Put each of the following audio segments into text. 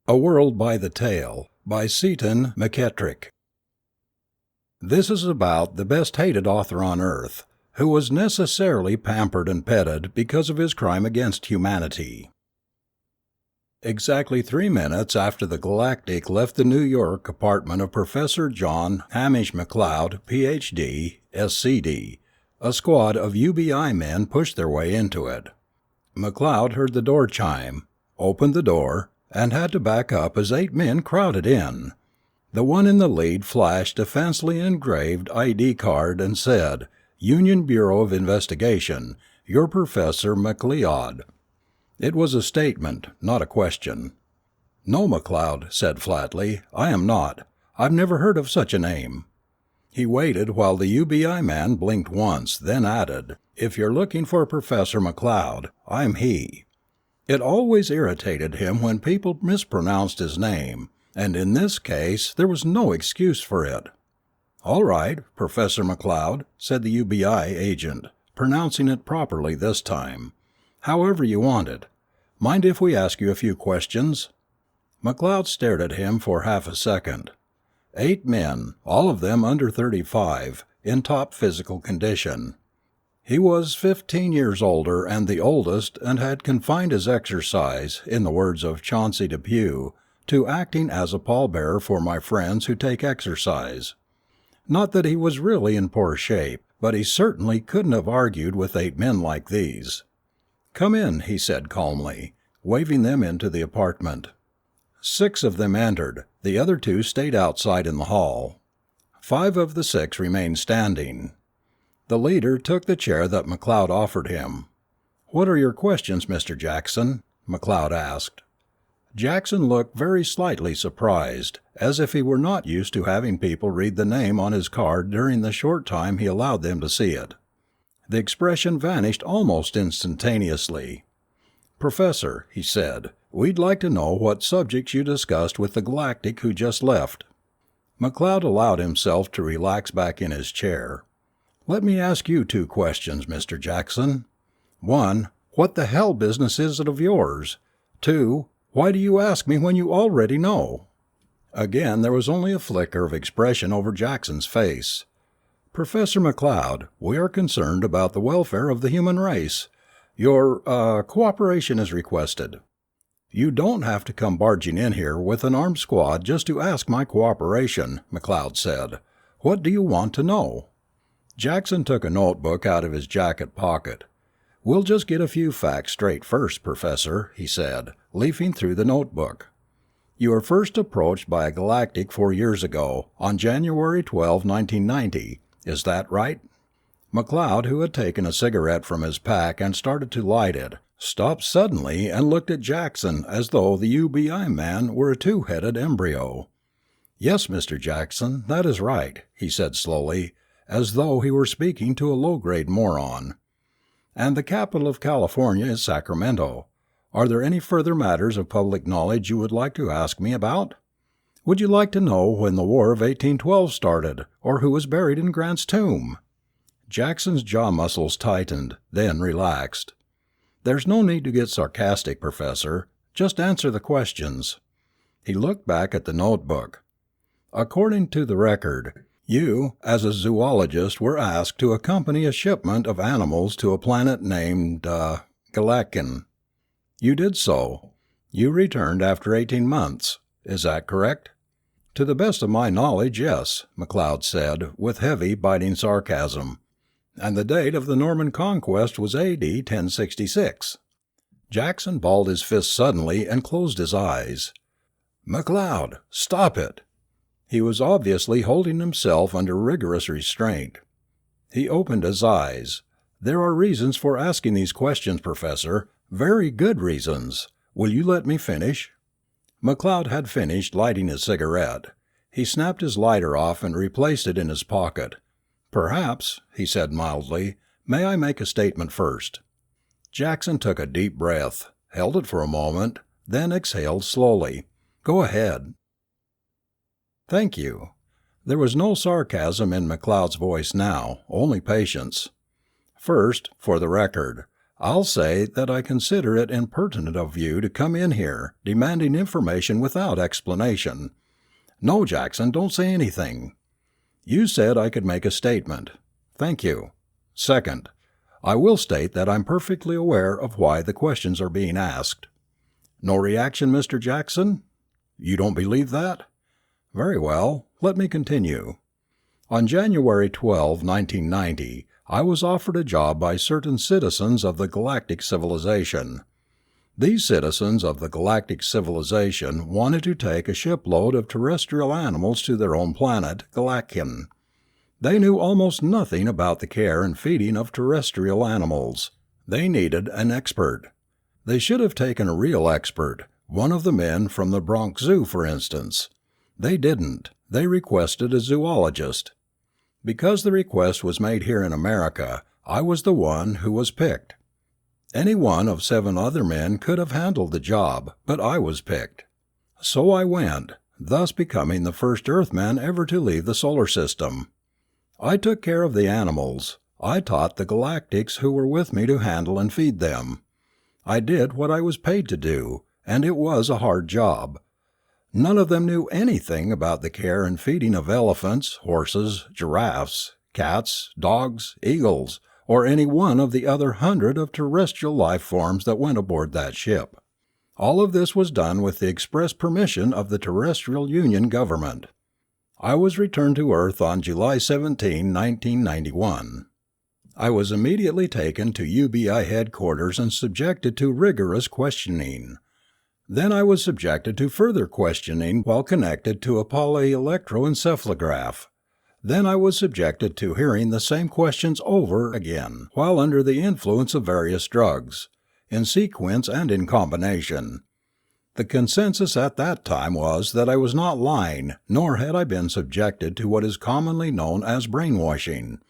A World by the Tail by Seaton McKettrick. This is about the best-hated author on earth, who was necessarily pampered and petted because of his crime against humanity. Exactly 3 minutes after the Galactic left the New York apartment of Professor John Hamish McLeod, Ph.D., SCD, a squad of UBI men pushed their way into it. McLeod heard the door chime, opened the door, and had to back up as 8 men crowded in. The one in the lead flashed a fancily engraved ID card and said, "Union Bureau of Investigation, you're Professor McLeod." It was a statement, not a question. "No," McLeod said flatly, "I am not. I've never heard of such a name." He waited while the UBI man blinked once, then added, "If you're looking for Professor McLeod, I'm he." It always irritated him when people mispronounced his name, and in this case there was no excuse for it. "All right, Professor McLeod," said the UBI agent, pronouncing it properly this time. "However you want it. Mind if we ask you a few questions?" McLeod stared at him for half a second. 8 men, all of them under 35, in top physical condition. He was 15 years older and the oldest, and had confined his exercise, in the words of Chauncey Depew, to acting as a pallbearer for my friends who take exercise. Not that he was really in poor shape, but he certainly couldn't have argued with 8 men like these. "Come in," he said calmly, waving them into the apartment. 6 of them entered, the other 2 stayed outside in the hall. 5 of the 6 remained standing. The leader took the chair that McLeod offered him. "What are your questions, Mr. Jackson?" McLeod asked. Jackson looked very slightly surprised, as if he were not used to having people read the name on his card during the short time he allowed them to see it. The expression vanished almost instantaneously. "Professor," he said, "we'd like to know what subjects you discussed with the Galactic who just left." McLeod allowed himself to relax back in his chair. "Let me ask you 2 questions, Mr. Jackson. 1. What the hell business is it of yours? 2. Why do you ask me when you already know?" Again there was only a flicker of expression over Jackson's face. "Professor McLeod, we are concerned about the welfare of the human race. Your, cooperation is requested." "You don't have to come barging in here with an armed squad just to ask my cooperation," McLeod said. "What do you want to know?" Jackson took a notebook out of his jacket pocket. "We'll just get a few facts straight first, Professor," he said, leafing through the notebook. "You were first approached by a Galactic 4 years ago, on January 12, 1990. Is that right?" McLeod, who had taken a cigarette from his pack and started to light it, stopped suddenly and looked at Jackson as though the UBI man were a 2-headed embryo. "Yes, Mr. Jackson, that is right," he said slowly, as though he were speaking to a low-grade moron. "And the capital of California is Sacramento. Are there any further matters of public knowledge you would like to ask me about? Would you like to know when the War of 1812 started, or who was buried in Grant's tomb?" Jackson's jaw muscles tightened, then relaxed. "There's no need to get sarcastic, Professor. Just answer the questions." He looked back at the notebook. "According to the record, you, as a zoologist, were asked to accompany a shipment of animals to a planet named, Gelakin. You did so. You returned after 18 months. Is that correct?" "To the best of my knowledge, yes," McLeod said, with heavy, biting sarcasm. "And the date of the Norman conquest was A.D. 1066. Jackson balled his fist suddenly and closed his eyes. "McLeod, stop it!" He was obviously holding himself under rigorous restraint. He opened his eyes. "There are reasons for asking these questions, Professor. Very good reasons. Will you let me finish?" McLeod had finished lighting his cigarette. He snapped his lighter off and replaced it in his pocket. "Perhaps," he said mildly, "may I make a statement first?" Jackson took a deep breath, held it for a moment, then exhaled slowly. "Go ahead." "Thank you." There was no sarcasm in McLeod's voice now, only patience. "First, for the record, I'll say that I consider it impertinent of you to come in here, demanding information without explanation. No, Jackson, don't say anything. You said I could make a statement. Thank you. Second, I will state that I'm perfectly aware of why the questions are being asked. No reaction, Mr. Jackson? You don't believe that? Very well, let me continue. On January 12, 1990, I was offered a job by certain citizens of the Galactic civilization. These citizens of the Galactic civilization wanted to take a shipload of terrestrial animals to their own planet, Gelakin. They knew almost nothing about the care and feeding of terrestrial animals. They needed an expert. They should have taken a real expert, one of the men from the Bronx Zoo, for instance. They didn't. They requested a zoologist. Because the request was made here in America, I was the one who was picked. Any one of 7 other men could have handled the job, but I was picked. So I went, thus becoming the first Earthman ever to leave the solar system. I took care of the animals. I taught the Galactics who were with me to handle and feed them. I did what I was paid to do, and it was a hard job. None of them knew anything about the care and feeding of elephants, horses, giraffes, cats, dogs, eagles, or any one of the other 100 of terrestrial life forms that went aboard that ship. All of this was done with the express permission of the Terrestrial Union government. I was returned to Earth on July 17, 1991. I was immediately taken to UBI headquarters and subjected to rigorous questioning. Then I was subjected to further questioning while connected to a polyelectroencephalograph. Then I was subjected to hearing the same questions over again while under the influence of various drugs, in sequence and in combination. The consensus at that time was that I was not lying, nor had I been subjected to what is commonly known as brainwashing.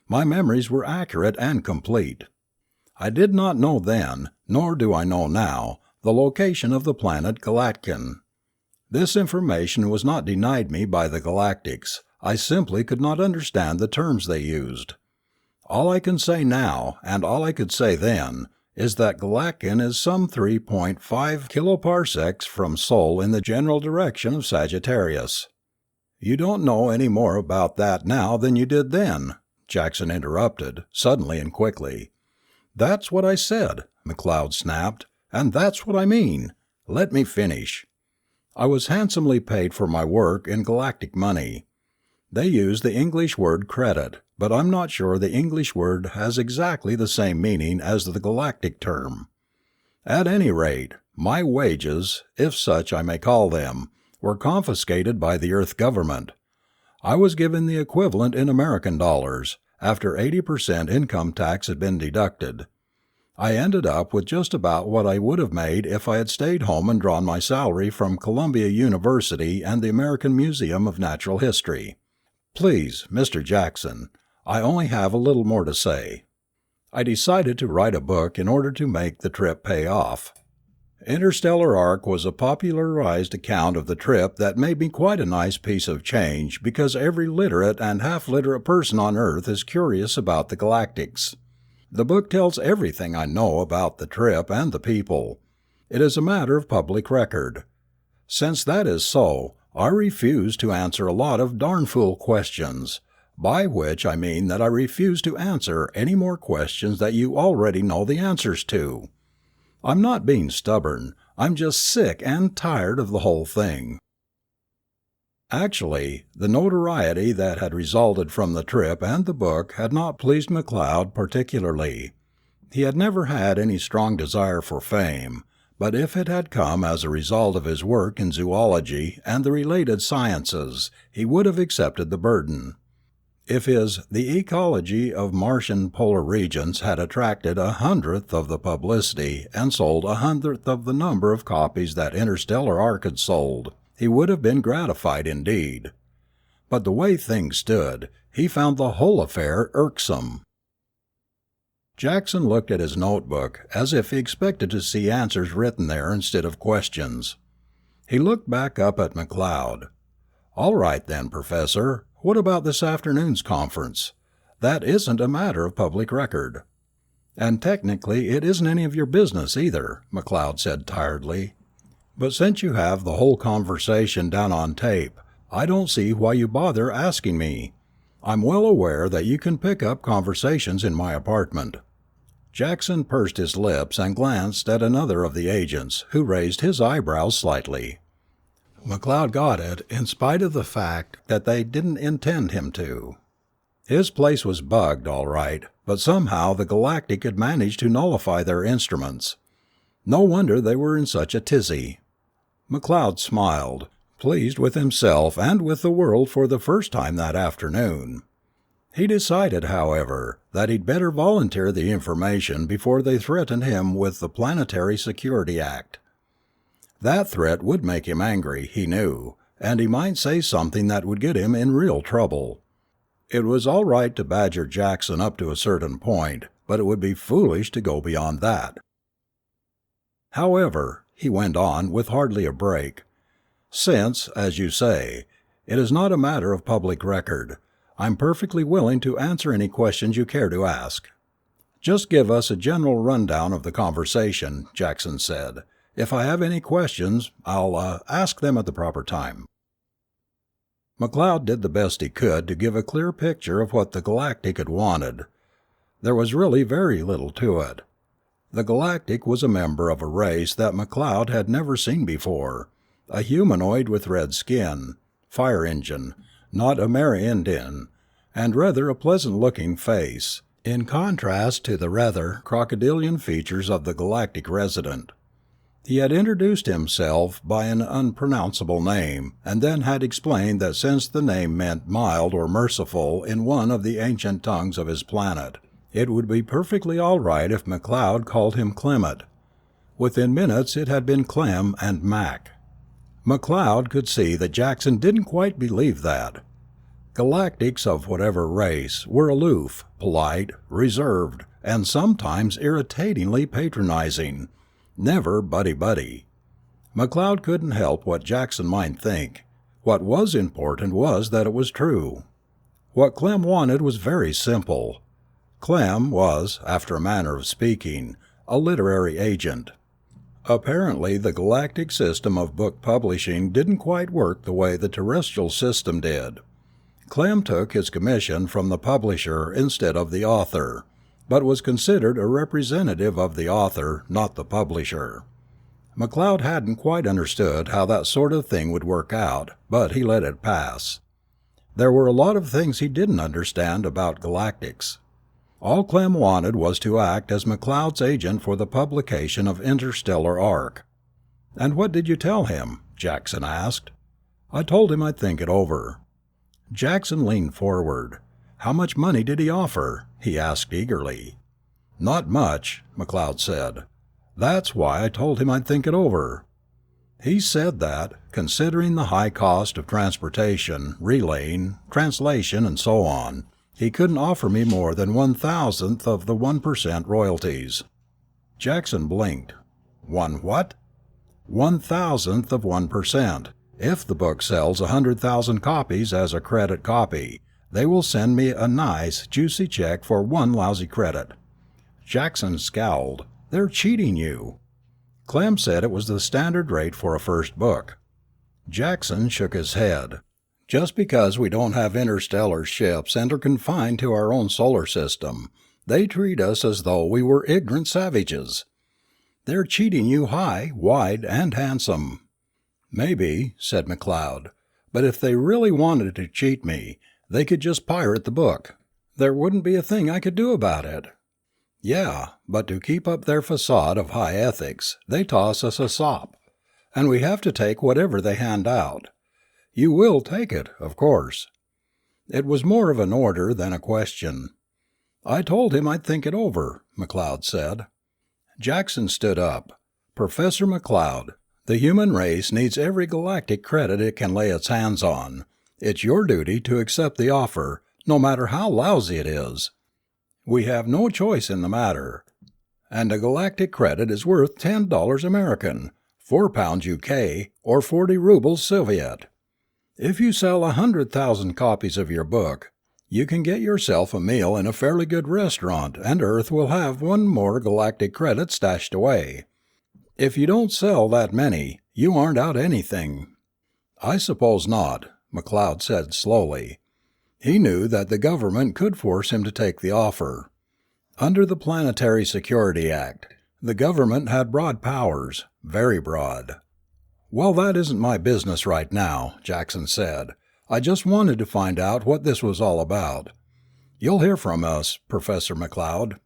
My memories were accurate and complete. I did not know then, nor do I know now, the location of the planet Gelakin. This information was not denied me by the Galactics. I simply could not understand the terms they used. All I can say now, and all I could say then, is that Gelakin is some 3.5 kiloparsecs from Sol in the general direction of Sagittarius. You don't know any more about that now than you did then, Jackson interrupted, suddenly and quickly. That's what I said, McLeod snapped, and that's what I mean. Let me finish. I was handsomely paid for my work in galactic money. They use the English word credit, but I'm not sure the English word has exactly the same meaning as the galactic term. At any rate, my wages, if such I may call them, were confiscated by the Earth government. I was given the equivalent in American dollars, after 80% income tax had been deducted. I ended up with just about what I would have made if I had stayed home and drawn my salary from Columbia University and the American Museum of Natural History. Please, Mr. Jackson, I only have a little more to say. I decided to write a book in order to make the trip pay off. Interstellar Arc was a popularized account of the trip that made me quite a nice piece of change because every literate and half-literate person on Earth is curious about the Galactics. The book tells everything I know about the trip and the people. It is a matter of public record. Since that is so, I refuse to answer a lot of darn fool questions, by which I mean that I refuse to answer any more questions that you already know the answers to. I'm not being stubborn, I'm just sick and tired of the whole thing. Actually, the notoriety that had resulted from the trip and the book had not pleased McLeod particularly. He had never had any strong desire for fame, but if it had come as a result of his work in zoology and the related sciences, he would have accepted the burden. If his The Ecology of Martian Polar Regions had attracted 100th of the publicity and sold 100th of the number of copies that Interstellar Arc had sold, he would have been gratified indeed. But the way things stood, he found the whole affair irksome. Jackson looked at his notebook as if he expected to see answers written there instead of questions. He looked back up at McLeod. "All right then, Professor, what about this afternoon's conference? That isn't a matter of public record." And technically it isn't any of your business either, McLeod said tiredly. But since you have the whole conversation down on tape, I don't see why you bother asking me. I'm well aware that you can pick up conversations in my apartment." Jackson pursed his lips and glanced at another of the agents, who raised his eyebrows slightly. McLeod got it in spite of the fact that they didn't intend him to. His place was bugged, all right, but somehow the Galactic had managed to nullify their instruments. No wonder they were in such a tizzy. McLeod smiled, pleased with himself and with the world for the first time that afternoon. He decided, however, that he'd better volunteer the information before they threatened him with the Planetary Security Act. That threat would make him angry, he knew, and he might say something that would get him in real trouble. It was all right to badger Jackson up to a certain point, but it would be foolish to go beyond that. "However," he went on, with hardly a break, "since, as you say, it is not a matter of public record, I'm perfectly willing to answer any questions you care to ask." "Just give us a general rundown of the conversation," Jackson said. "If I have any questions, I'll ask them at the proper time." McLeod did the best he could to give a clear picture of what the Galactic had wanted. There was really very little to it. The Galactic was a member of a race that McLeod had never seen before, a humanoid with red skin, fire engine, not Amerindian, and rather a pleasant-looking face, in contrast to the rather crocodilian features of the Galactic resident. He had introduced himself by an unpronounceable name, and then had explained that since the name meant mild or merciful in one of the ancient tongues of his planet, it would be perfectly all right if McLeod called him Clement. Within minutes it had been Clem and Mac. McLeod could see that Jackson didn't quite believe that. Galactics of whatever race were aloof, polite, reserved, and sometimes irritatingly patronizing. Never buddy-buddy. McLeod couldn't help what Jackson might think. What was important was that it was true. What Clem wanted was very simple. Clem was, after a manner of speaking, a literary agent. Apparently the galactic system of book publishing didn't quite work the way the terrestrial system did. Clem took his commission from the publisher instead of the author, but was considered a representative of the author, not the publisher. McLeod hadn't quite understood how that sort of thing would work out, but he let it pass. There were a lot of things he didn't understand about Galactics. All Clem wanted was to act as McLeod's agent for the publication of Interstellar Arc. "And what did you tell him?" Jackson asked. "I told him I'd think it over." Jackson leaned forward. "How much money did he offer?" he asked eagerly. "Not much," McLeod said. "That's why I told him I'd think it over. He said that, considering the high cost of transportation, relaying, translation, and so on, he couldn't offer me more than 1,000th of the 1% royalties." Jackson blinked. "One what?" 1,000th of 1%. If the book sells 100,000 copies as a credit copy, they will send me a nice, juicy check for one lousy credit. Jackson scowled. "They're cheating you." Clem said it was the standard rate for a first book. Jackson shook his head. "Just because we don't have interstellar ships and are confined to our own solar system, they treat us as though we were ignorant savages. They're cheating you high, wide, and handsome." "Maybe," said McLeod, "but if they really wanted to cheat me, they could just pirate the book. There wouldn't be a thing I could do about it." "Yeah, but to keep up their facade of high ethics, they toss us a sop, and we have to take whatever they hand out. You will take it, of course." It was more of an order than a question. "I told him I'd think it over," McLeod said. Jackson stood up. "Professor McLeod, the human race needs every galactic credit it can lay its hands on. It's your duty to accept the offer, no matter how lousy it is. We have no choice in the matter. And a galactic credit is worth $10 American, £4 UK, or 40 rubles Soviet. If you sell 100,000 copies of your book, You can get yourself a meal in a fairly good restaurant, and Earth will have one more galactic credit stashed away. If you don't sell that many, you aren't out anything." "I suppose not," McLeod said slowly. He knew that the government could force him to take the offer. Under the Planetary Security Act, the government had broad powers, very broad. "Well, that isn't my business right now," Jackson said. "I just wanted to find out what this was all about." "You'll hear from us, Professor McLeod."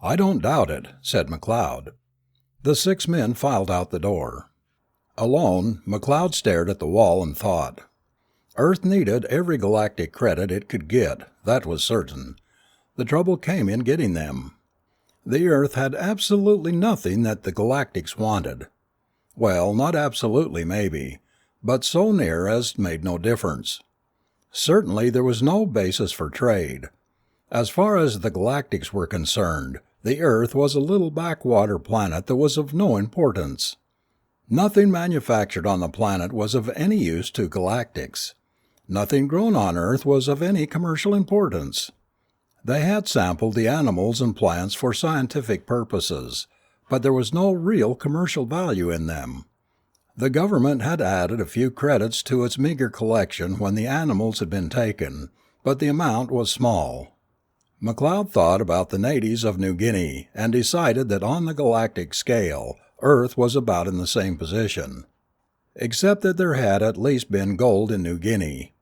"I don't doubt it," said McLeod. The 6 men filed out the door. Alone, McLeod stared at the wall and thought. Earth needed every galactic credit it could get, that was certain. The trouble came in getting them. The Earth had absolutely nothing that the Galactics wanted. Well, not absolutely maybe, but so near as made no difference. Certainly there was no basis for trade. As far as the Galactics were concerned, the Earth was a little backwater planet that was of no importance. Nothing manufactured on the planet was of any use to Galactics. Nothing grown on Earth was of any commercial importance. They had sampled the animals and plants for scientific purposes, but there was no real commercial value in them. The government had added a few credits to its meager collection when the animals had been taken, but the amount was small. McLeod thought about the natives of New Guinea and decided that on the galactic scale, Earth was about in the same position. Except that there had at least been gold in New Guinea.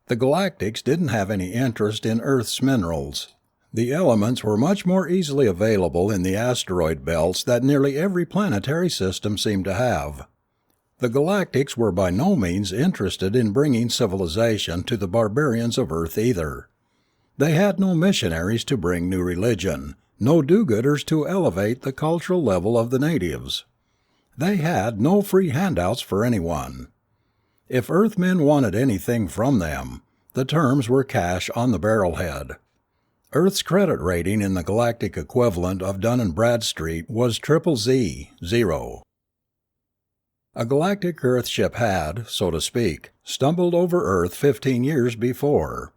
The Galactics didn't have any interest in Earth's minerals. The elements were much more easily available in the asteroid belts that nearly every planetary system seemed to have. The Galactics were by no means interested in bringing civilization to the barbarians of Earth either. They had no missionaries to bring new religion, no do-gooders to elevate the cultural level of the natives. They had no free handouts for anyone. If Earthmen wanted anything from them, the terms were cash on the barrelhead. Earth's credit rating in the galactic equivalent of Dun & Bradstreet was ZZZ, 0. A galactic Earthship had, so to speak, stumbled over Earth 15 years before.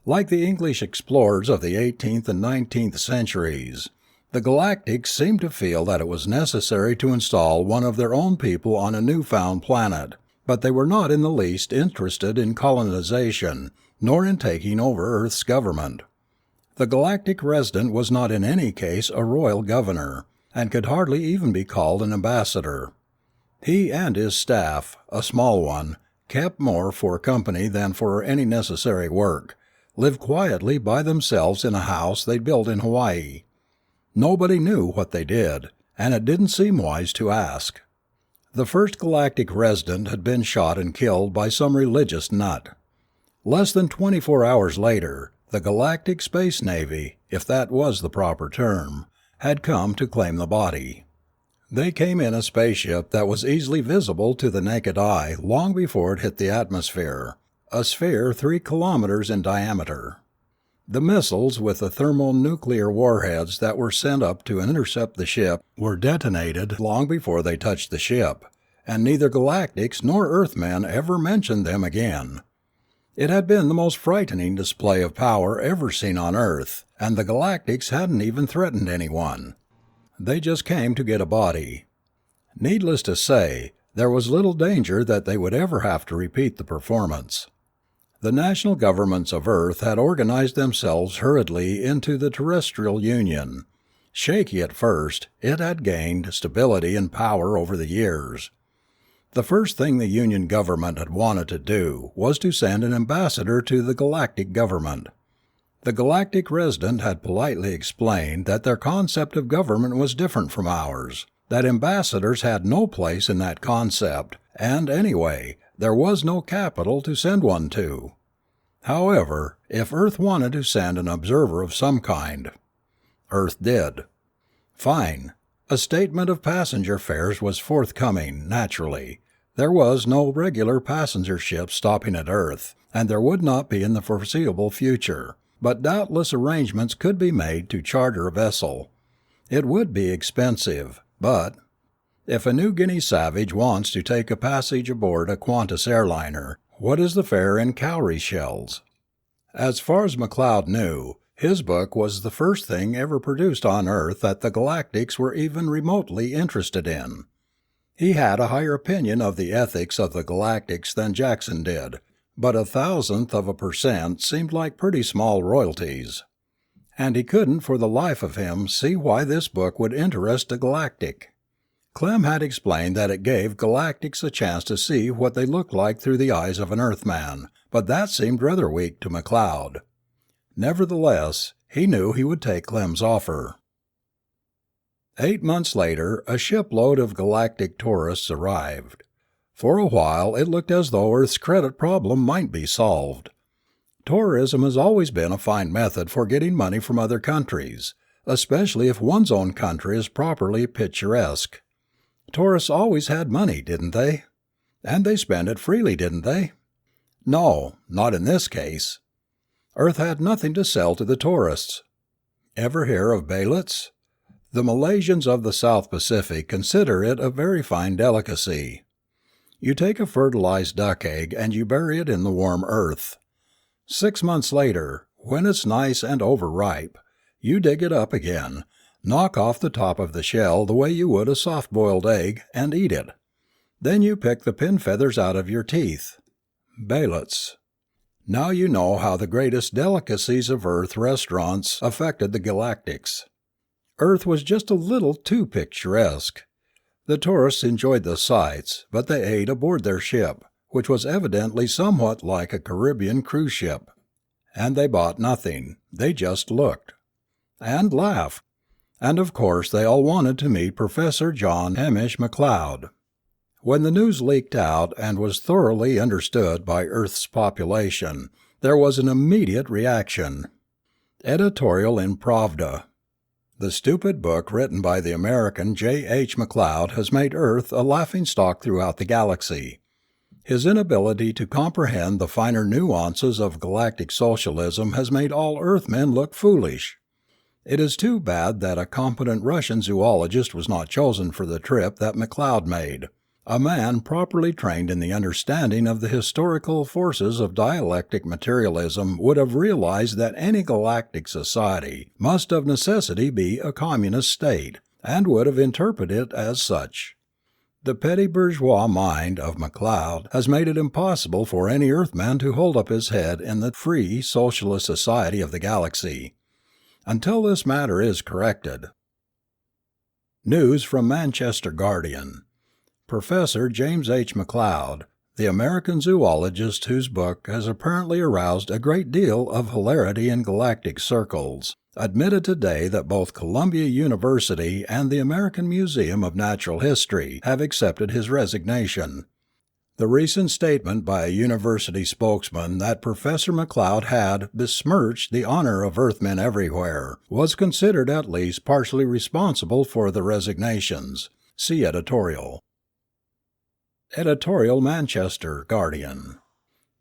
Like the English explorers of the 18th and 19th centuries, the Galactics seemed to feel that it was necessary to install one of their own people on a newfound planet, but they were not in the least interested in colonization, nor in taking over Earth's government. The galactic resident was not in any case a royal governor, and could hardly even be called an ambassador. He and his staff, a small one, kept more for company than for any necessary work, lived quietly by themselves in a house they'd built in Hawaii. Nobody knew what they did, and it didn't seem wise to ask. The first galactic resident had been shot and killed by some religious nut. Less than 24 hours later, the Galactic Space Navy, if that was the proper term, had come to claim the body. They came in a spaceship that was easily visible to the naked eye long before it hit the atmosphere, a sphere 3 kilometers in diameter. The missiles with the thermonuclear warheads that were sent up to intercept the ship were detonated long before they touched the ship, and neither Galactics nor Earthmen ever mentioned them again. It had been the most frightening display of power ever seen on Earth, and the Galactics hadn't even threatened anyone. They just came to get a body. Needless to say, there was little danger that they would ever have to repeat the performance. The national governments of Earth had organized themselves hurriedly into the Terrestrial Union. Shaky at first, it had gained stability and power over the years. The first thing the Union government had wanted to do was to send an ambassador to the galactic government. The galactic resident had politely explained that their concept of government was different from ours, that ambassadors had no place in that concept, and anyway, there was no capital to send one to. However, if Earth wanted to send an observer of some kind, Earth did. Fine. A statement of passenger fares was forthcoming, naturally. There was no regular passenger ship stopping at Earth, and there would not be in the foreseeable future, but doubtless arrangements could be made to charter a vessel. It would be expensive, but if a New Guinea savage wants to take a passage aboard a Qantas airliner, what is the fare in cowrie shells? As far as McLeod knew, his book was the first thing ever produced on Earth that the Galactics were even remotely interested in. He had a higher opinion of the ethics of the Galactics than Jackson did, but 0.001% seemed like pretty small royalties. And he couldn't for the life of him see why this book would interest a Galactic. Clem had explained that it gave Galactics a chance to see what they looked like through the eyes of an Earthman, but that seemed rather weak to McLeod. Nevertheless, he knew he would take Clem's offer. 8 months later, a shipload of galactic tourists arrived. For a while, it looked as though Earth's credit problem might be solved. Tourism has always been a fine method for getting money from other countries, especially if one's own country is properly picturesque. Tourists always had money, didn't they? And they spent it freely, didn't they? No, not in this case. Earth had nothing to sell to the tourists. Ever hear of baylets? The Malaysians of the South Pacific consider it a very fine delicacy. You take a fertilized duck egg and you bury it in the warm earth. 6 months later, when it's nice and overripe, you dig it up again, knock off the top of the shell the way you would a soft-boiled egg, and eat it. Then you pick the pin feathers out of your teeth. Baylets. Now you know how the greatest delicacies of Earth restaurants affected the Galactics. Earth was just a little too picturesque. The tourists enjoyed the sights, but they ate aboard their ship, which was evidently somewhat like a Caribbean cruise ship. And they bought nothing. They just looked. And laughed. And of course they all wanted to meet Professor John Hamish McLeod. When the news leaked out and was thoroughly understood by Earth's population, there was an immediate reaction. Editorial in Pravda. The stupid book written by the American J.H. McLeod has made Earth a laughingstock throughout the galaxy. His inability to comprehend the finer nuances of galactic socialism has made all Earthmen look foolish. It is too bad that a competent Russian zoologist was not chosen for the trip that McLeod made. A man properly trained in the understanding of the historical forces of dialectic materialism would have realized that any galactic society must of necessity be a communist state, and would have interpreted it as such. The petty bourgeois mind of McLeod has made it impossible for any Earthman to hold up his head in the free socialist society of the galaxy. Until this matter is corrected. News from Manchester Guardian. Professor James H. McLeod, the American zoologist whose book has apparently aroused a great deal of hilarity in galactic circles, admitted today that both Columbia University and the American Museum of Natural History have accepted his resignation. The recent statement by a university spokesman that Professor McLeod had besmirched the honor of Earthmen everywhere was considered at least partially responsible for the resignations. See editorial. Editorial Manchester Guardian.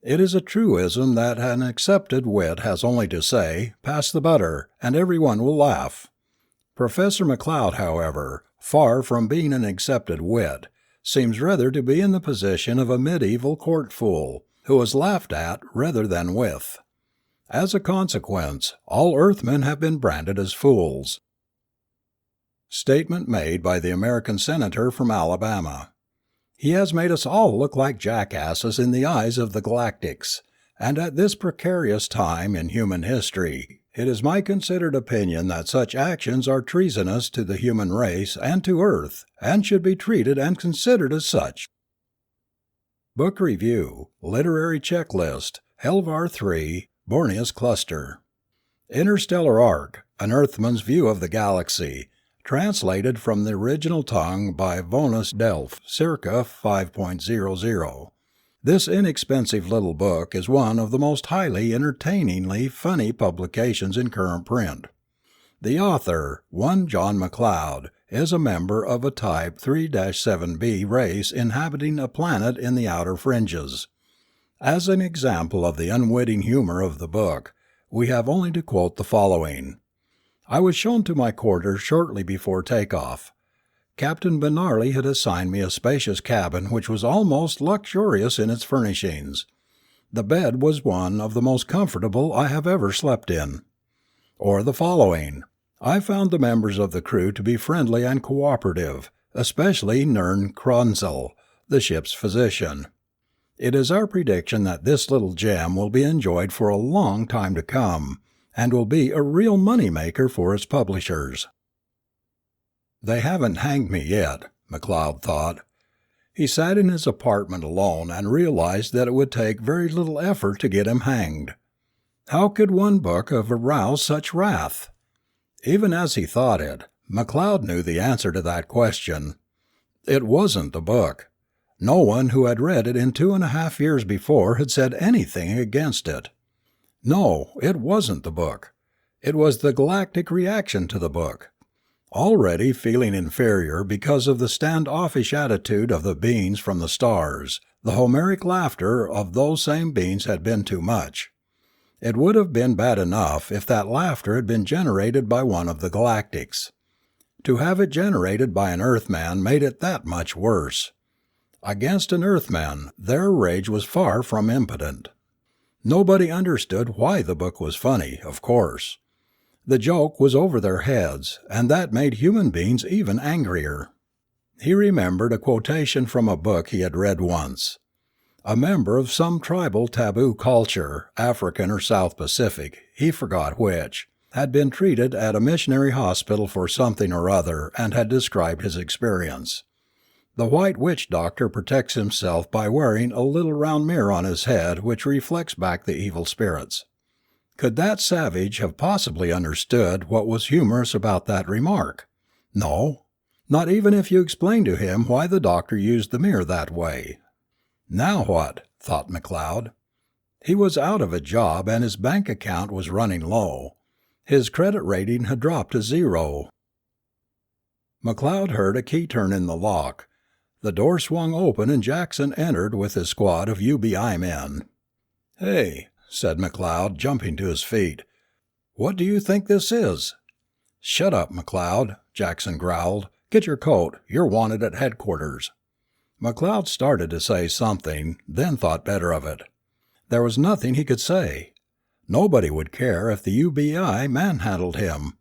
It is a truism that an accepted wit has only to say, "Pass the butter," and everyone will laugh. Professor McLeod, however, far from being an accepted wit, seems rather to be in the position of a medieval court fool, who is laughed at rather than with. As a consequence, all Earthmen have been branded as fools. Statement made by the American senator from Alabama. He has made us all look like jackasses in the eyes of the Galactics, and at this precarious time in human history, it is my considered opinion that such actions are treasonous to the human race and to Earth, and should be treated and considered as such. Book Review, Literary Checklist, Helvar 3, Borneus Cluster. Interstellar Arc, An Earthman's View of the Galaxy, translated from the original tongue by Vonus Delf, circa 5.00. This inexpensive little book is one of the most highly entertainingly funny publications in current print. The author, one John McLeod, is a member of a type 3-7b race inhabiting a planet in the outer fringes. As an example of the unwitting humor of the book, we have only to quote the following. I was shown to my quarters shortly before takeoff. Captain Benarley had assigned me a spacious cabin which was almost luxurious in its furnishings. The bed was one of the most comfortable I have ever slept in. Or the following: I found the members of the crew to be friendly and cooperative, especially Nern Kronzel, the ship's physician. It is our prediction that this little gem will be enjoyed for a long time to come, and will be a real money-maker for its publishers. They haven't hanged me yet, McLeod thought. He sat in his apartment alone and realized that it would take very little effort to get him hanged. How could one book have aroused such wrath? Even as he thought it, McLeod knew the answer to that question. It wasn't the book. No one who had read it in 2.5 years before had said anything against it. No, it wasn't the book. It was the galactic reaction to the book. Already feeling inferior because of the standoffish attitude of the beings from the stars, the Homeric laughter of those same beings had been too much. It would have been bad enough if that laughter had been generated by one of the Galactics. To have it generated by an Earthman made it that much worse. Against an Earthman, their rage was far from impotent. Nobody understood why the book was funny, of course. The joke was over their heads, and that made human beings even angrier. He remembered a quotation from a book he had read once. A member of some tribal taboo culture, African or South Pacific, he forgot which, had been treated at a missionary hospital for something or other and had described his experience. The white witch doctor protects himself by wearing a little round mirror on his head which reflects back the evil spirits. Could that savage have possibly understood what was humorous about that remark? No, not even if you explained to him why the doctor used the mirror that way. Now what? Thought McLeod. He was out of a job and his bank account was running low. His credit rating had dropped to 0. McLeod heard a key turn in the lock. The door swung open and Jackson entered with his squad of UBI men. "Hey," said McLeod, jumping to his feet. "What do you think this is?" "Shut up, McLeod," Jackson growled. "Get your coat. You're wanted at headquarters." McLeod started to say something, then thought better of it. There was nothing he could say. Nobody would care if the UBI manhandled him.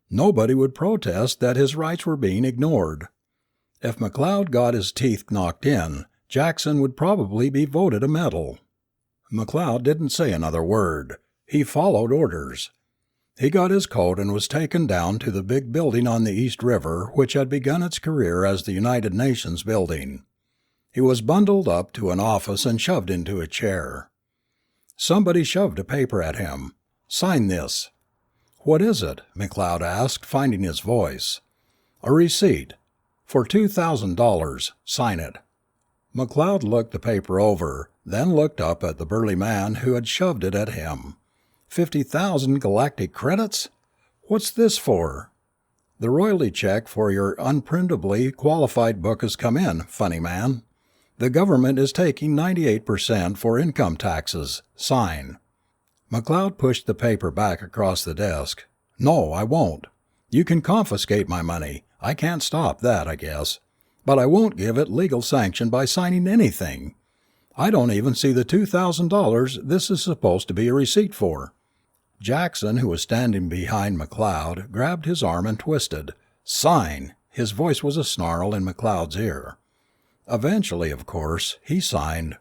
Nobody would protest that his rights were being ignored. If McLeod got his teeth knocked in, Jackson would probably be voted a medal. McLeod didn't say another word. He followed orders. He got his coat and was taken down to the big building on the East River which had begun its career as the United Nations building. He was bundled up to an office and shoved into a chair. Somebody shoved a paper at him. "Sign this." "What is it?" McLeod asked, finding his voice. "A receipt. For $2,000. Sign it." McLeod looked the paper over, then looked up at the burly man who had shoved it at him. 50,000 galactic credits? What's this for? "The royalty check for your unprintably qualified book has come in, funny man. The government is taking 98% for income taxes. Sign." McLeod pushed the paper back across the desk. "No, I won't. You can confiscate my money. I can't stop that, I guess. But I won't give it legal sanction by signing anything. I don't even see the $2,000 this is supposed to be a receipt for." Jackson, who was standing behind McLeod, grabbed his arm and twisted. "Sign!" His voice was a snarl in McLeod's ear. Eventually, of course, he signed.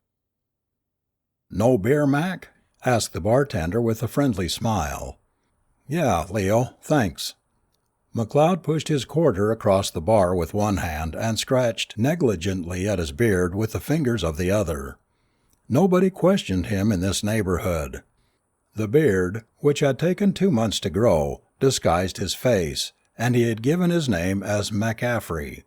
"No beer, Mac?" asked the bartender with a friendly smile. "Yeah, Leo, thanks." McLeod pushed his quarter across the bar with one hand and scratched negligently at his beard with the fingers of the other. Nobody questioned him in this neighborhood. The beard, which had taken 2 months to grow, disguised his face, and he had given his name as McCaffrey,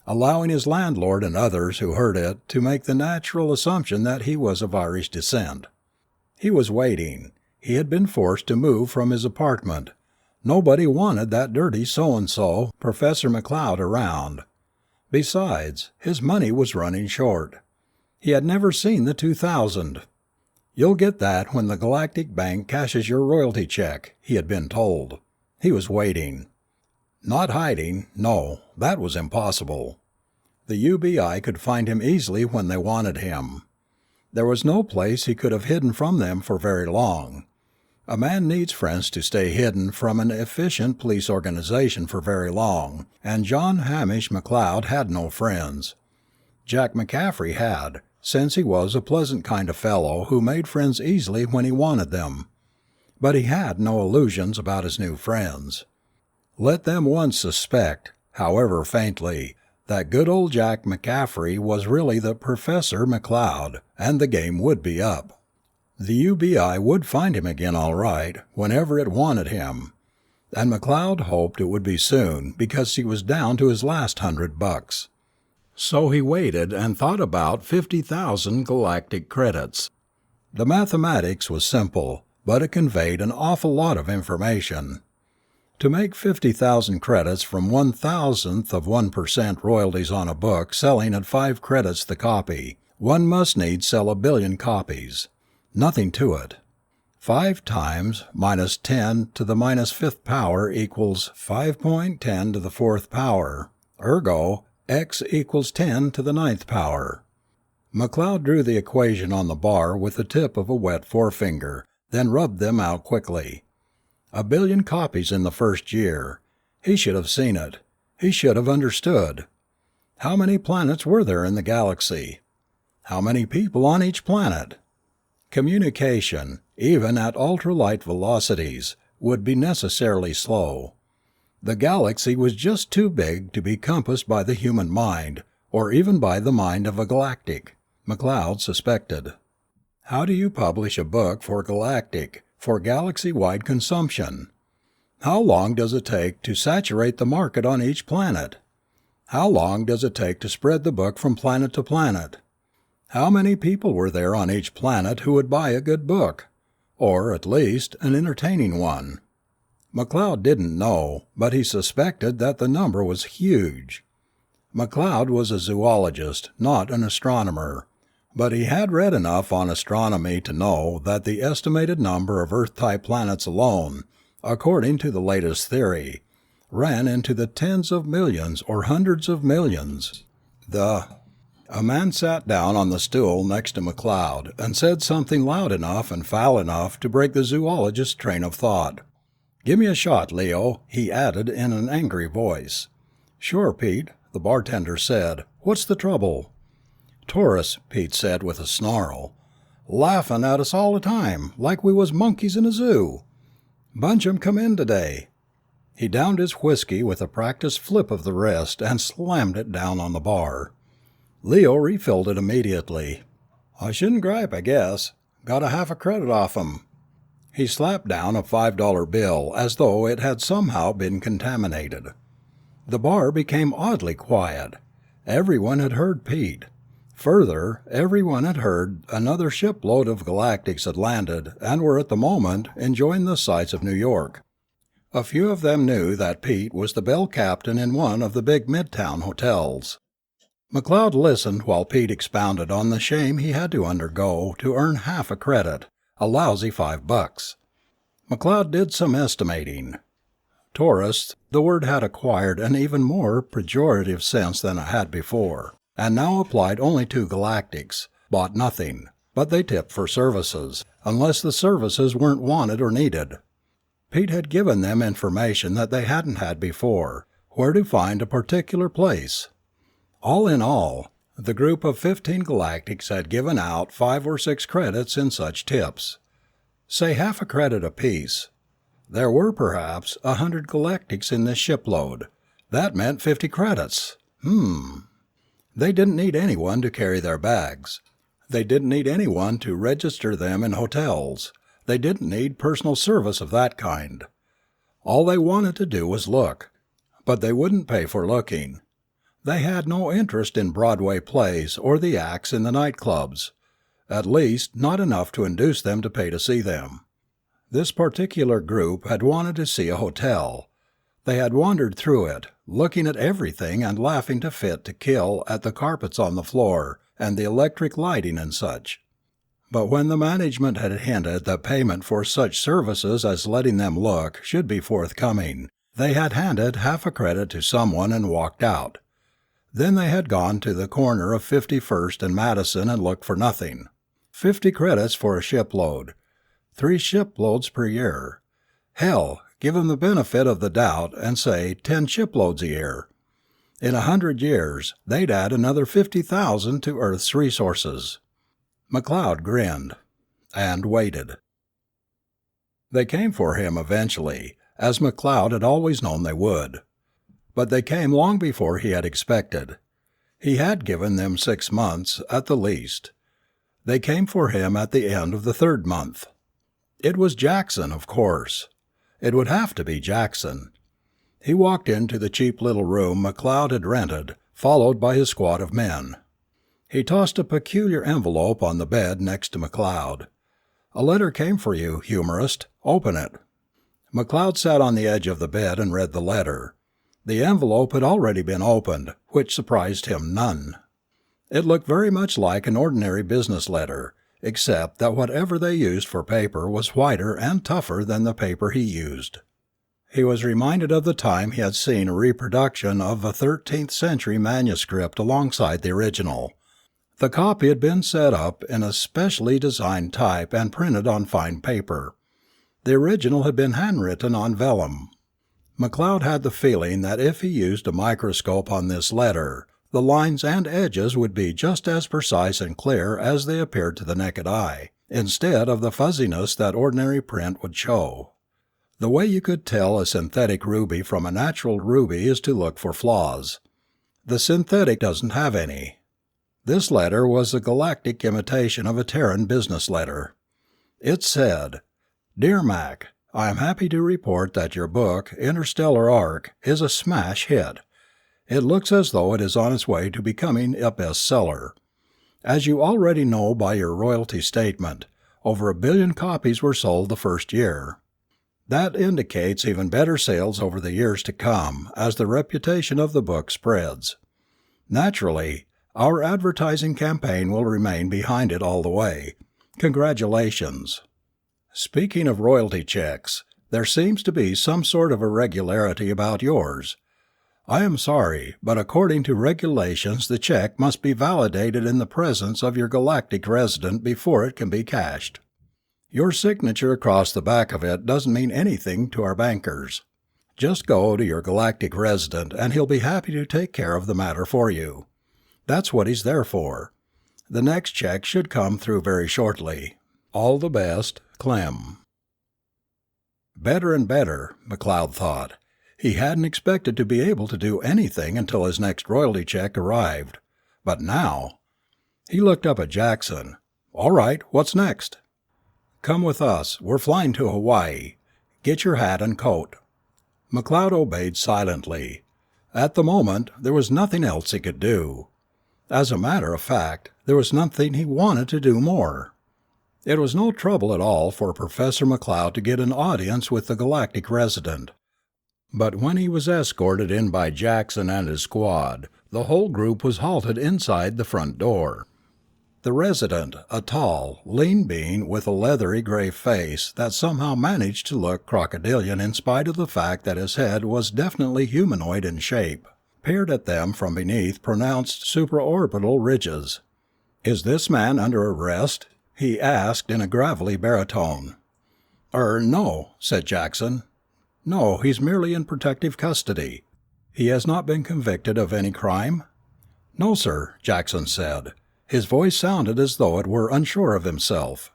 allowing his landlord and others who heard it to make the natural assumption that he was of Irish descent. He was waiting. He had been forced to move from his apartment. Nobody wanted that dirty so-and-so, Professor McLeod, around. Besides, his money was running short. He had never seen the 2,000. "You'll get that when the Galactic Bank cashes your royalty check," he had been told. He was waiting. Not hiding, no, that was impossible. The UBI could find him easily when they wanted him. There was no place he could have hidden from them for very long. A man needs friends to stay hidden from an efficient police organization for very long, and John Hamish McLeod had no friends. Jack McCaffrey had, since he was a pleasant kind of fellow who made friends easily when he wanted them. But he had no illusions about his new friends. Let them once suspect, however faintly, that good old Jack McCaffrey was really the Professor McLeod, and the game would be up. The UBI would find him again all right, whenever it wanted him. And McLeod hoped it would be soon, because he was down to his last $100. So he waited and thought about 50,000 galactic credits. The mathematics was simple, but it conveyed an awful lot of information. To make 50,000 credits from 1,000th of 1% royalties on a book selling at 5 credits the copy, one must needs sell 1 billion copies. Nothing to it. 5 times minus 10 to the minus 5th power equals 5.10 to the 4th power. Ergo, x equals 10 to the 9th power. McLeod drew the equation on the bar with the tip of a wet forefinger, then rubbed them out quickly. 1 billion copies in the first year. He should have seen it. He should have understood. How many planets were there in the galaxy? How many people on each planet? Communication, even at ultralight velocities, would be necessarily slow. The galaxy was just too big to be compassed by the human mind, or even by the mind of a galactic, McLeod suspected. How do you publish a book for galactic, for galaxy-wide consumption? How long does it take to saturate the market on each planet? How long does it take to spread the book from planet to planet? How many people were there on each planet who would buy a good book? Or, at least, an entertaining one? McLeod didn't know, but he suspected that the number was huge. McLeod was a zoologist, not an astronomer, but he had read enough on astronomy to know that the estimated number of Earth-type planets alone, according to the latest theory, ran into the tens of millions or hundreds of millions. A man sat down on the stool next to McLeod and said something loud enough and foul enough to break the zoologist's train of thought. "Give me a shot, Leo," he added in an angry voice. "Sure, Pete," the bartender said. "What's the trouble?" "Tourists," Pete said with a snarl. "Laughing at us all the time, like we was monkeys in a zoo. Bunch 'em come in today." He downed his whiskey with a practiced flip of the wrist and slammed it down on the bar. Leo refilled it immediately. "I shouldn't gripe, I guess. Got a half a credit off 'em." He slapped down a $5 bill as though it had somehow been contaminated. The bar became oddly quiet. Everyone had heard Pete. Further, everyone had heard another shipload of Galactics had landed and were at the moment enjoying the sights of New York. A few of them knew that Pete was the bell captain in one of the big midtown hotels. McLeod listened while Pete expounded on the shame he had to undergo to earn half a credit, a lousy $5. McLeod did some estimating. Tourists, the word had acquired an even more pejorative sense than it had before, and now applied only to Galactics, bought nothing, but they tipped for services, unless the services weren't wanted or needed. Pete had given them information that they hadn't had before, where to find a particular place. All in all, the group of 15 Galactics had given out 5 or 6 credits in such tips. Say half a credit apiece. There were perhaps 100 Galactics in this shipload. That meant 50 credits. They didn't need anyone to carry their bags. They didn't need anyone to register them in hotels. They didn't need personal service of that kind. All they wanted to do was look. But they wouldn't pay for looking. They had no interest in Broadway plays or the acts in the nightclubs. At least, not enough to induce them to pay to see them. This particular group had wanted to see a hotel. They had wandered through it, looking at everything and laughing to fit to kill at the carpets on the floor and the electric lighting and such. But when the management had hinted that payment for such services as letting them look should be forthcoming, they had handed half a credit to someone and walked out. Then they had gone to the corner of 51st and Madison and looked for nothing. 50 credits for a shipload. 3 shiploads per year. Hell, give him the benefit of the doubt and say 10 shiploads a year. In 100 years, they'd add another 50,000 to Earth's resources. McLeod grinned and waited. They came for him eventually, as McLeod had always known they would. But they came long before he had expected. He had given them 6 months, at the least. They came for him at the end of the 3rd month. It was Jackson, of course. It would have to be Jackson. He walked into the cheap little room McLeod had rented, followed by his squad of men. He tossed a peculiar envelope on the bed next to McLeod. "A letter came for you, humorist. Open it." McLeod sat on the edge of the bed and read the letter. The envelope had already been opened, which surprised him none. It looked very much like an ordinary business letter, except that whatever they used for paper was whiter and tougher than the paper he used. He was reminded of the time he had seen a reproduction of a 13th century manuscript alongside the original. The copy had been set up in a specially designed type and printed on fine paper. The original had been handwritten on vellum. McLeod had the feeling that if he used a microscope on this letter, the lines and edges would be just as precise and clear as they appeared to the naked eye, instead of the fuzziness that ordinary print would show. The way you could tell a synthetic ruby from a natural ruby is to look for flaws. The synthetic doesn't have any. This letter was a galactic imitation of a Terran business letter. It said, "Dear Mac, I am happy to report that your book, Interstellar Arc, is a smash hit. It looks as though it is on its way to becoming a bestseller. As you already know by your royalty statement, over 1 billion copies were sold the first year. That indicates even better sales over the years to come as the reputation of the book spreads. Naturally, our advertising campaign will remain behind it all the way. Congratulations. Speaking of royalty checks, there seems to be some sort of irregularity about yours. I am sorry, but according to regulations the check must be validated in the presence of your galactic resident before it can be cashed. Your signature across the back of it doesn't mean anything to our bankers. Just go to your galactic resident and he'll be happy to take care of the matter for you. That's what he's there for. The next check should come through very shortly. All the best, Clem." Better and better, McLeod thought. He hadn't expected to be able to do anything until his next royalty check arrived. But now... He looked up at Jackson. "All right, what's next?" "Come with us. We're flying to Hawaii. Get your hat and coat." McLeod obeyed silently. At the moment, there was nothing else he could do. As a matter of fact, there was nothing he wanted to do more. It was no trouble at all for Professor McLeod to get an audience with the galactic resident. But when he was escorted in by Jackson and his squad, the whole group was halted inside the front door. The resident, a tall, lean being with a leathery gray face that somehow managed to look crocodilian in spite of the fact that his head was definitely humanoid in shape, peered at them from beneath pronounced supraorbital ridges. "Is this man under arrest?" he asked in a gravelly baritone. No," said Jackson. "No, he's merely in protective custody. He has not been convicted of any crime?" "No, sir," Jackson said. His voice sounded as though it were unsure of himself.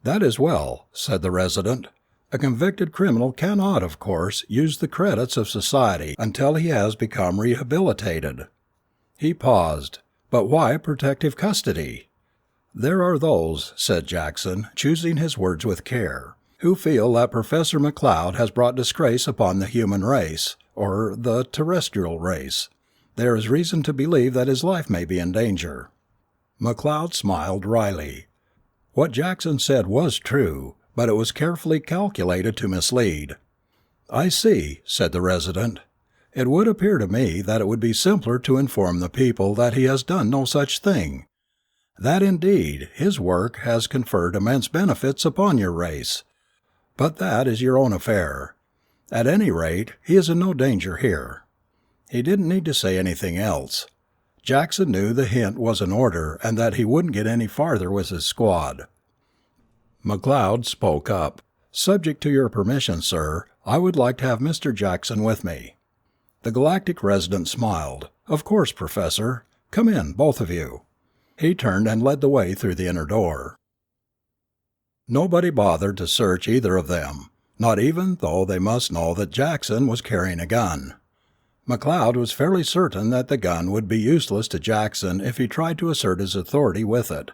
"That is well," said the resident. "A convicted criminal cannot, of course, use the credits of society until he has become rehabilitated." He paused. "But why protective custody?" "There are those," said Jackson, choosing his words with care, "who feel that Professor McLeod has brought disgrace upon the human race, or the terrestrial race. There is reason to believe that his life may be in danger." McLeod smiled wryly. What Jackson said was true, but it was carefully calculated to mislead. "I see," said the resident. "It would appear to me that it would be simpler to inform the people that he has done no such thing. That indeed, his work has conferred immense benefits upon your race. But that is your own affair. At any rate, he is in no danger here." He didn't need to say anything else. Jackson knew the hint was in order and that he wouldn't get any farther with his squad. McLeod spoke up. "Subject to your permission, sir, I would like to have Mr. Jackson with me." The Galactic resident smiled. "Of course, Professor. Come in, both of you." He turned and led the way through the inner door. Nobody bothered to search either of them, not even though they must know that Jackson was carrying a gun. McLeod was fairly certain that the gun would be useless to Jackson if he tried to assert his authority with it.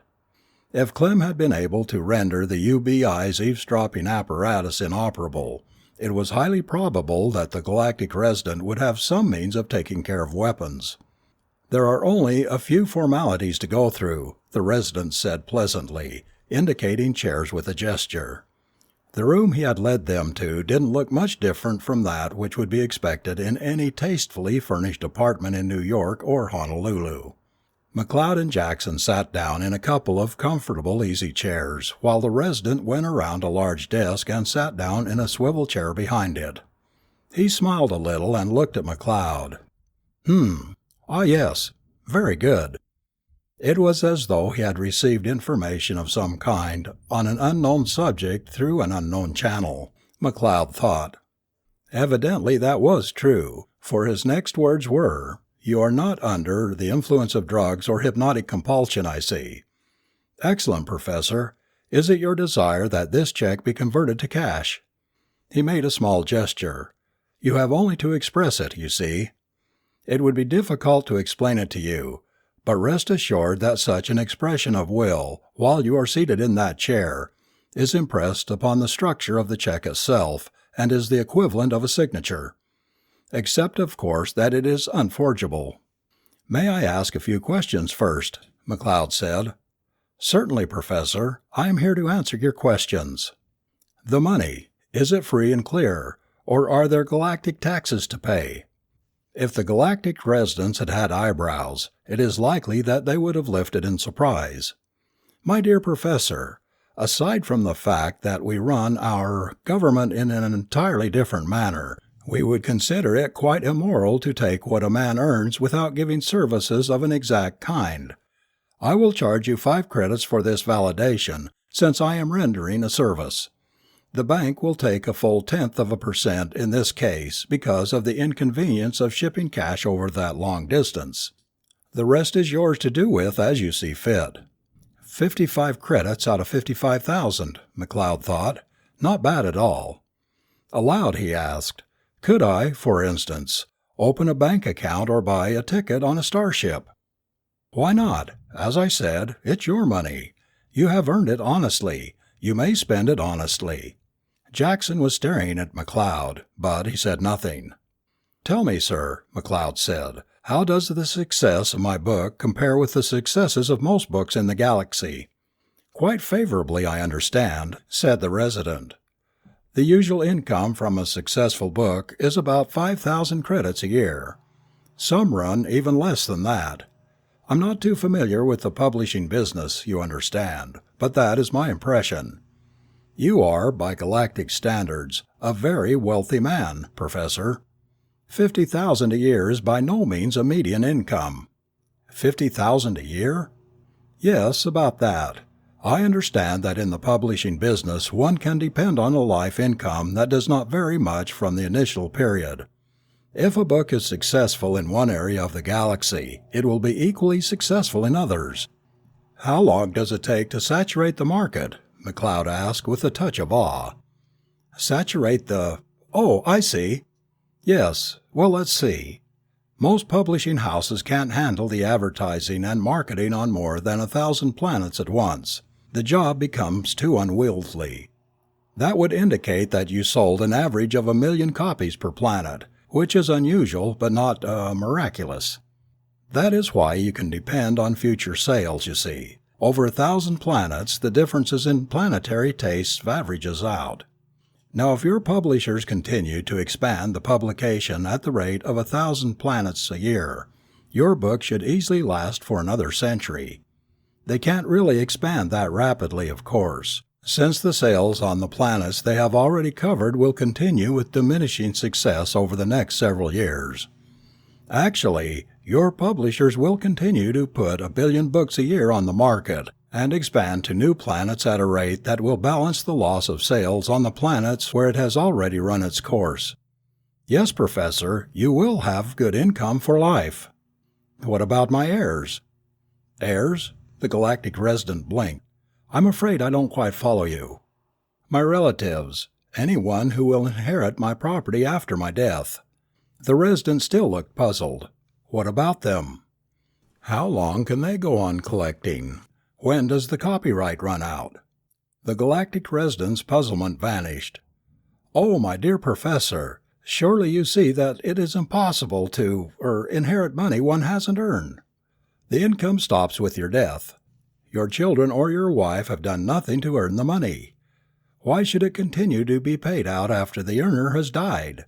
If Clem had been able to render the UBI's eavesdropping apparatus inoperable, it was highly probable that the Galactic resident would have some means of taking care of weapons. "There are only a few formalities to go through," the resident said pleasantly, indicating chairs with a gesture. The room he had led them to didn't look much different from that which would be expected in any tastefully furnished apartment in New York or Honolulu. McLeod and Jackson sat down in a couple of comfortable easy chairs, while the resident went around a large desk and sat down in a swivel chair behind it. He smiled a little and looked at McLeod. Ah, yes. Very good." It was as though he had received information of some kind on an unknown subject through an unknown channel, McLeod thought. Evidently that was true, for his next words were, "You are not under the influence of drugs or hypnotic compulsion, I see." "Excellent, Professor. Is it your desire that this check be converted to cash?" He made a small gesture. "You have only to express it, you see. It would be difficult to explain it to you, but rest assured that such an expression of will, while you are seated in that chair, is impressed upon the structure of the check itself and is the equivalent of a signature. Except, of course, that it is unforgeable." "May I ask a few questions first?" McLeod said. "Certainly, Professor. I am here to answer your questions." "The money, is it free and clear, or are there galactic taxes to pay?" If the Galactic residents had had eyebrows, it is likely that they would have lifted in surprise. "My dear Professor, aside from the fact that we run our government in an entirely different manner, we would consider it quite immoral to take what a man earns without giving services of an exact kind. I will charge you 5 credits for this validation, since I am rendering a service. The bank will take a full 0.1% in this case because of the inconvenience of shipping cash over that long distance. The rest is yours to do with as you see fit." 55 credits out of 55,000, McLeod thought. Not bad at all. Aloud he asked, "Could I, for instance, open a bank account or buy a ticket on a starship?" "Why not? As I said, it's your money. You have earned it honestly. You may spend it honestly." Jackson was staring at McLeod, but he said nothing. "Tell me, sir," McLeod said, "how does the success of my book compare with the successes of most books in the galaxy?" "Quite favorably, I understand," said the resident. "The usual income from a successful book is about 5,000 credits a year. Some run even less than that. I'm not too familiar with the publishing business, you understand, but that is my impression. You are, by galactic standards, a very wealthy man, Professor. 50,000 a year is by no means a median income." 50,000 a year? "Yes, about that. I understand that in the publishing business one can depend on a life income that does not vary much from the initial period. If a book is successful in one area of the galaxy, it will be equally successful in others." "How long does it take to saturate the market?" McLeod asked with a touch of awe. "Saturate the... Oh, I see. Yes, well, let's see. Most publishing houses can't handle the advertising and marketing on more than 1,000 planets at once. The job becomes too unwieldy. That would indicate that you sold an average of 1,000,000 copies per planet, which is unusual but not miraculous. That is why you can depend on future sales, you see. Over 1,000 planets, the differences in planetary tastes averages out. Now, if your publishers continue to expand the publication at the rate of 1,000 planets a year, your book should easily last for another century. They can't really expand that rapidly, of course, since the sales on the planets they have already covered will continue with diminishing success over the next several years. Actually, your publishers will continue to put 1 billion books a year on the market and expand to new planets at a rate that will balance the loss of sales on the planets where it has already run its course. Yes, Professor, you will have good income for life. What about my heirs? Heirs? The galactic resident blinked. I'm afraid I don't quite follow you. My relatives. Anyone who will inherit my property after my death. The resident still looked puzzled. What about them? How long can they go on collecting? When does the copyright run out? The galactic resident's puzzlement vanished. Oh, my dear Professor, surely you see that it is impossible to inherit money one hasn't earned. The income stops with your death. Your children or your wife have done nothing to earn the money. Why should it continue to be paid out after the earner has died?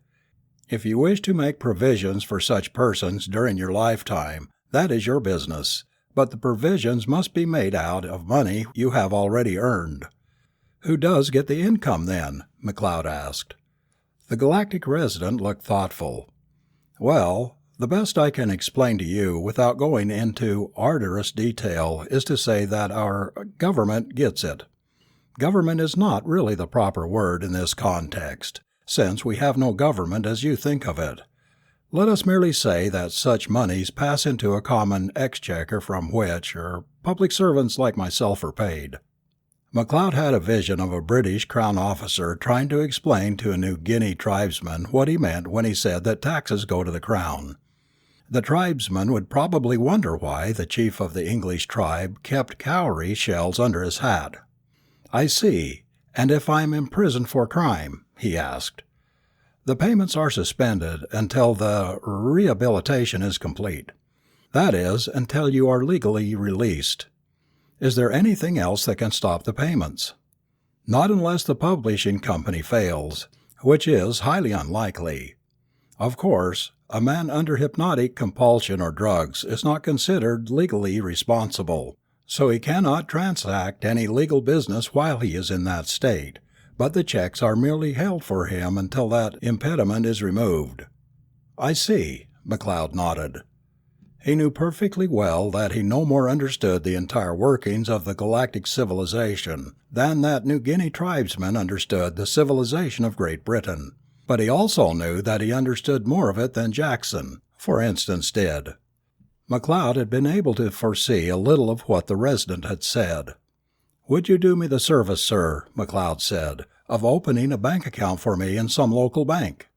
If you wish to make provisions for such persons during your lifetime, that is your business, but the provisions must be made out of money you have already earned. Who does get the income, then? McLeod asked. The galactic resident looked thoughtful. Well, the best I can explain to you without going into arduous detail is to say that our government gets it. Government is not really the proper word in this context, since we have no government as you think of it. Let us merely say that such monies pass into a common exchequer from which, public servants like myself are paid. McLeod had a vision of a British Crown officer trying to explain to a New Guinea tribesman what he meant when he said that taxes go to the Crown. The tribesman would probably wonder why the chief of the English tribe kept cowrie shells under his hat. I see. And if I am imprisoned for crime? He asked. The payments are suspended until the rehabilitation is complete. That is, until you are legally released. Is there anything else that can stop the payments? Not unless the publishing company fails, which is highly unlikely. Of course, a man under hypnotic compulsion or drugs is not considered legally responsible, so he cannot transact any legal business while he is in that state, but the checks are merely held for him until that impediment is removed. I see, McLeod nodded. He knew perfectly well that he no more understood the entire workings of the galactic civilization than that New Guinea tribesman understood the civilization of Great Britain. But he also knew that he understood more of it than Jackson, for instance, did. McLeod had been able to foresee a little of what the resident had said. "Would you do me the service, sir," McLeod said, "of opening a bank account for me in some local bank?"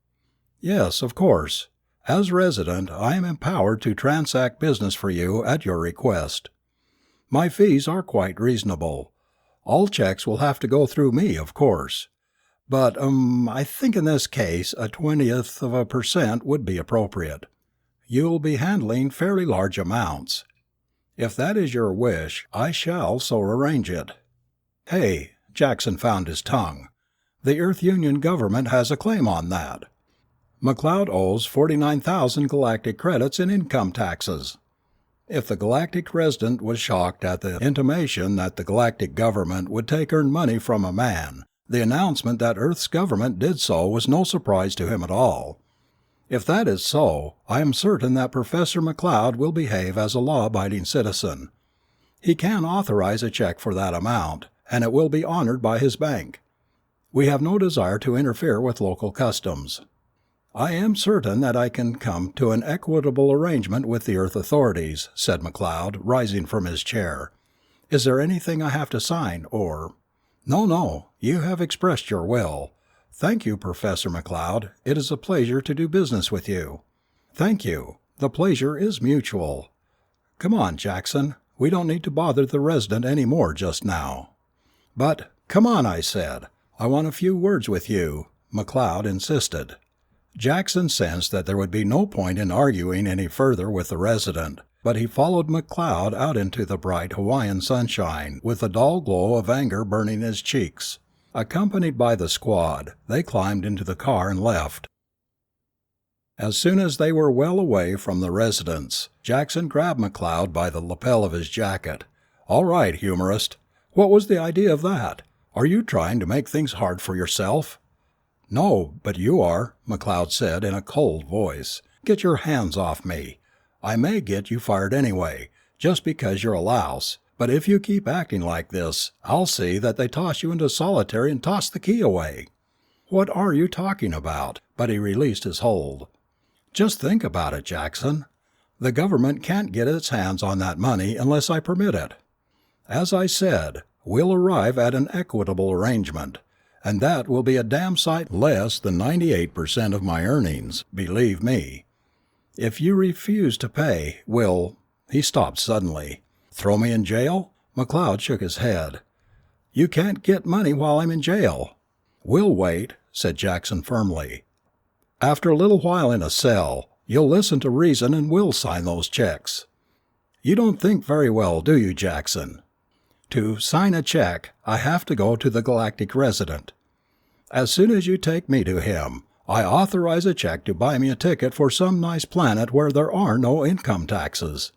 "Yes, of course. As resident, I am empowered to transact business for you at your request. My fees are quite reasonable. All checks will have to go through me, of course. But, I think in this case 0.20% would be appropriate. You'll be handling fairly large amounts. If that is your wish, I shall so arrange it." "Hey," Jackson found his tongue. "The Earth Union government has a claim on that. McLeod owes 49,000 galactic credits in income taxes." If the galactic resident was shocked at the intimation that the galactic government would take earned money from a man, the announcement that Earth's government did so was no surprise to him at all. If that is so, I am certain that Professor McLeod will behave as a law-abiding citizen. He can authorize a check for that amount, and it will be honored by his bank. We have no desire to interfere with local customs. I am certain that I can come to an equitable arrangement with the Earth authorities," said McLeod, rising from his chair. "Is there anything I have to sign, or—" No, you have expressed your will. Thank you, Professor McLeod. It is a pleasure to do business with you." "Thank you. The pleasure is mutual. Come on, Jackson. We don't need to bother the resident any more just now." "But, come on," I said. "I want a few words with you," McLeod insisted. Jackson sensed that there would be no point in arguing any further with the resident, but he followed McLeod out into the bright Hawaiian sunshine with a dull glow of anger burning his cheeks. Accompanied by the squad, they climbed into the car and left. As soon as they were well away from the residence, Jackson grabbed McLeod by the lapel of his jacket. "All right, humorist. What was the idea of that? Are you trying to make things hard for yourself?" "No, but you are," McLeod said in a cold voice. Get your hands off me. I may get you fired anyway, just because you're a louse. But if you keep acting like this, I'll see that they toss you into solitary and toss the key away." "What are you talking about?" But he released his hold. "Just think about it, Jackson. The government can't get its hands on that money unless I permit it. As I said, we'll arrive at an equitable arrangement, and that will be a damn sight less than 98% of my earnings, believe me. If you refuse to pay, we'll—" He stopped suddenly. "Throw me in jail?" McLeod shook his head. "You can't get money while I'm in jail." "We'll wait," said Jackson firmly. "After a little while in a cell, you'll listen to reason and we'll sign those checks." "You don't think very well, do you, Jackson? To sign a check, I have to go to the Galactic resident. As soon as you take me to him, I authorize a check to buy me a ticket for some nice planet where there are no income taxes."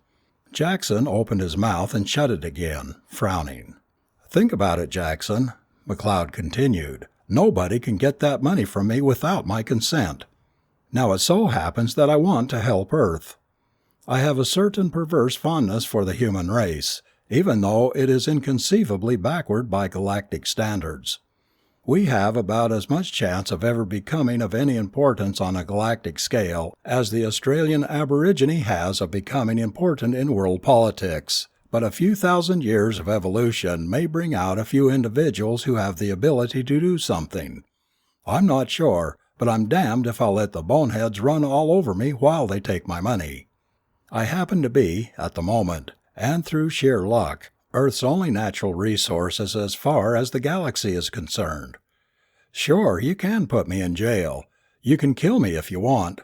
Jackson opened his mouth and shut it again, frowning. "Think about it, Jackson," McLeod continued. "Nobody can get that money from me without my consent. Now it so happens that I want to help Earth. I have a certain perverse fondness for the human race, even though it is inconceivably backward by galactic standards. We have about as much chance of ever becoming of any importance on a galactic scale as the Australian Aborigine has of becoming important in world politics, but a few thousand years of evolution may bring out a few individuals who have the ability to do something. I'm not sure, but I'm damned if I'll let the boneheads run all over me while they take my money. I happen to be, at the moment, and through sheer luck, Earth's only natural resources as far as the galaxy is concerned. Sure, you can put me in jail. You can kill me if you want.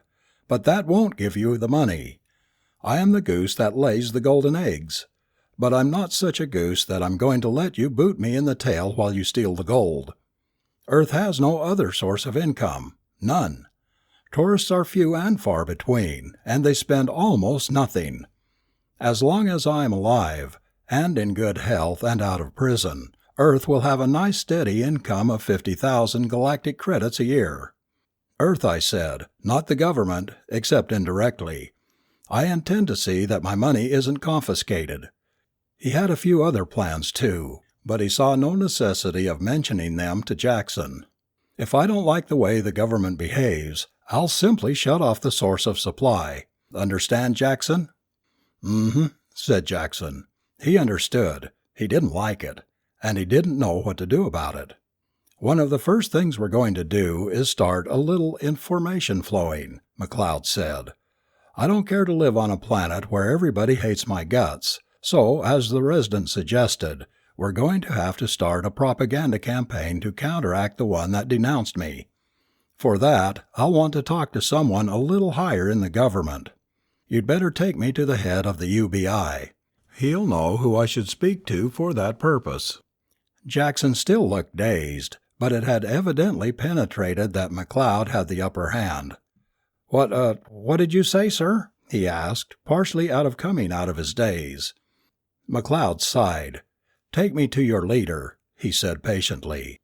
But that won't give you the money. I am the goose that lays the golden eggs. But I'm not such a goose that I'm going to let you boot me in the tail while you steal the gold. Earth has no other source of income. None. Tourists are few and far between, and they spend almost nothing. As long as I am alive, and in good health and out of prison, Earth will have a nice steady income of 50,000 galactic credits a year. Earth, I said, not the government, except indirectly. I intend to see that my money isn't confiscated. He had a few other plans too, but he saw no necessity of mentioning them to Jackson. If I don't like the way the government behaves, I'll simply shut off the source of supply. Understand, Jackson? "Mm-hmm," said Jackson. He understood. He didn't like it, and he didn't know what to do about it. "One of the first things we're going to do is start a little information flowing," McLeod said. "I don't care to live on a planet where everybody hates my guts, so, as the resident suggested, we're going to have to start a propaganda campaign to counteract the one that denounced me. For that, I'll want to talk to someone a little higher in the government. You'd better take me to the head of the UBI. He'll know who I should speak to for that purpose." Jackson still looked dazed, but it had evidently penetrated that McLeod had the upper hand. What did you say, sir?" he asked, partially coming out of his daze. McLeod sighed. "Take me to your leader," he said patiently.